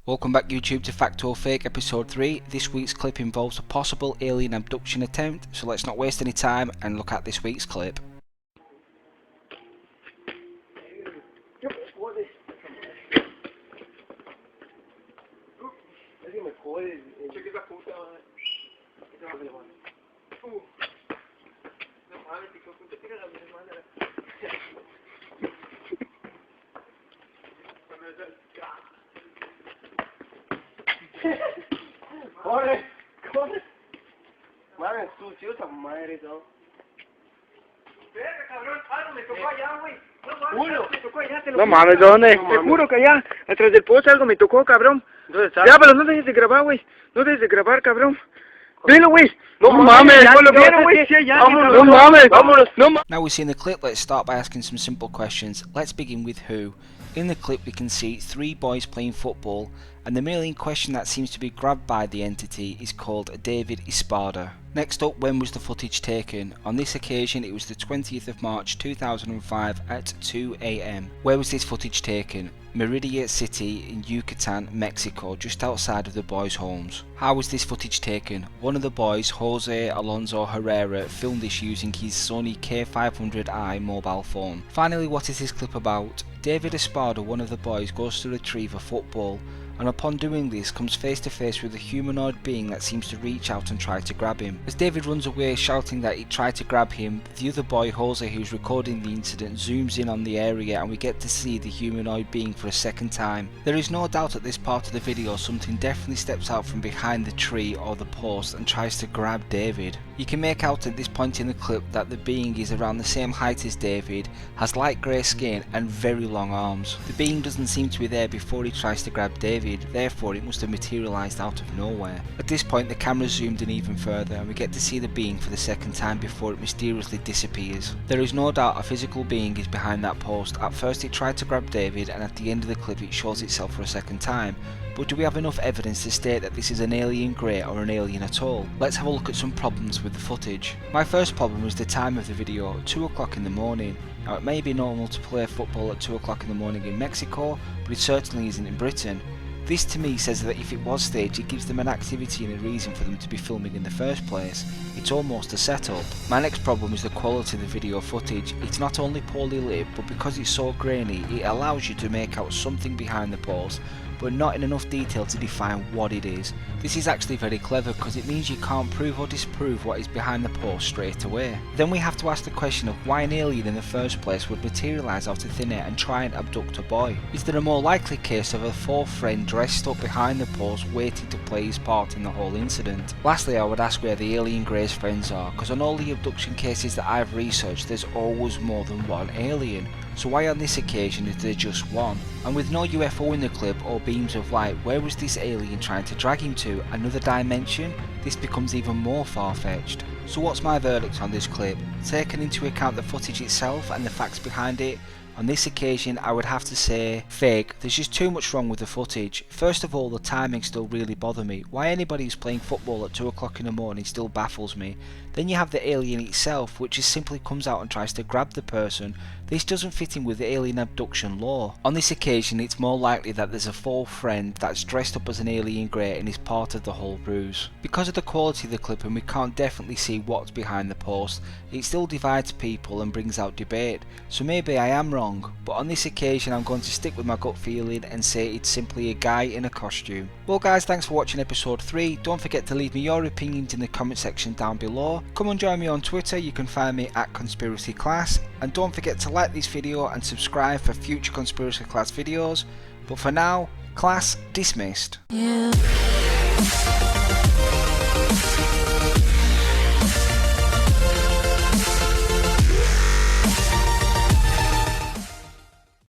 Welcome back YouTube to Fact or Fake episode 3. This week's clip involves a possible alien abduction attempt, so let's not waste any time and look at this week's clip. Corre, corre. Madre, sucio esa madre, ¿no? Cabrón, algo me tocó allá, güey. Me tocó allá, te lo No mames, ¿dónde? No Te mames. juro que allá, atrás del poste algo me tocó, cabrón. ¿Dónde está? Ya, pero no dejes de grabar, güey. No dejes de grabar, cabrón. Velo, güey. No mames, ya ponlo, lo vieron, ponlo, güey. sí, Ya, vámonos, cabrón. no mames, vámonos. No mames. Now we've seen the clip, let's start by asking some simple questions. Let's begin with who. In the clip we can see 3 boys playing football, and the male in question that seems to be grabbed by the entity is called David Espada. Next up, when was the footage taken? On this occasion it was the 20th of March 2005 at 2 AM. Where was this footage taken? Merida City in Yucatan, Mexico, just outside of the boys' homes. How was this footage taken? One of the boys, Jose Alonso Herrera, filmed this using his Sony K500i mobile phone. Finally, what is this clip about? David Espada, one of the boys, goes to retrieve a football, and upon doing this comes face to face with a humanoid being that seems to reach out and try to grab him. As David runs away shouting that he tried to grab him, the other boy, Jose, who's recording the incident, zooms in on the area and we get to see the humanoid being for a second time. There is no doubt at this part of the video something definitely steps out from behind the tree or the post and tries to grab David. You can make out at this point in the clip that the being is around the same height as David, has light grey skin and very long arms. The being doesn't seem to be there before he tries to grab David, therefore it must have materialised out of nowhere. At this point the camera zoomed in even further and we get to see the being for the second time before it mysteriously disappears. There is no doubt a physical being is behind that post. At first it tried to grab David and at the end of the clip it shows itself for a second time. But do we have enough evidence to state that this is an alien grey or an alien at all? Let's have a look at some problems with the footage. My first problem was the time of the video, 2 o'clock in the morning. Now it may be normal to play football at 2 o'clock in the morning in Mexico, but it certainly isn't in Britain. This to me says that if it was staged it gives them an activity and a reason for them to be filming in the first place. It's almost a setup. My next problem is the quality of the video footage. It's not only poorly lit, but because it's so grainy it allows you to make out something behind the post, but not in enough detail to define what it is. This is actually very clever because it means you can't prove or disprove what is behind the post straight away. Then we have to ask the question of why an alien in the first place would materialise out of thin air and try and abduct a boy. Is there a more likely case of a fourth friend dressed up behind the post waiting to play his part in the whole incident? Lastly, I would ask where the alien grey's friends are, because on all the abduction cases that I've researched there's always more than one alien. So why on this occasion is there just one? And with no UFO in the clip or beams of light, where was this alien trying to drag him to? Another dimension? This becomes even more far-fetched. So what's my verdict on this clip? Taking into account the footage itself and the facts behind it, on this occasion I would have to say fake. There's just too much wrong with the footage. First of all, the timing still really bother me. Why anybody who's playing football at 2 o'clock in the morning still baffles me. Then you have the alien itself, which just simply comes out and tries to grab the person. This doesn't fit in with the alien abduction law. On this occasion it's more likely that there's a fourth friend that's dressed up as an alien grey and is part of the whole ruse. Because of the quality of the clip and we can't definitely see what's behind the post, it still divides people and brings out debate. So maybe I am wrong, but on this occasion I'm going to stick with my gut feeling and say it's simply a guy in a costume. Well guys, thanks for watching episode 3. Don't forget to leave me your opinions in the comment section down below. Come and join me on Twitter, you can find me at Conspiracy Class, and don't forget to like this video and subscribe for future Conspiracy Class videos. But for now, class dismissed. Yeah.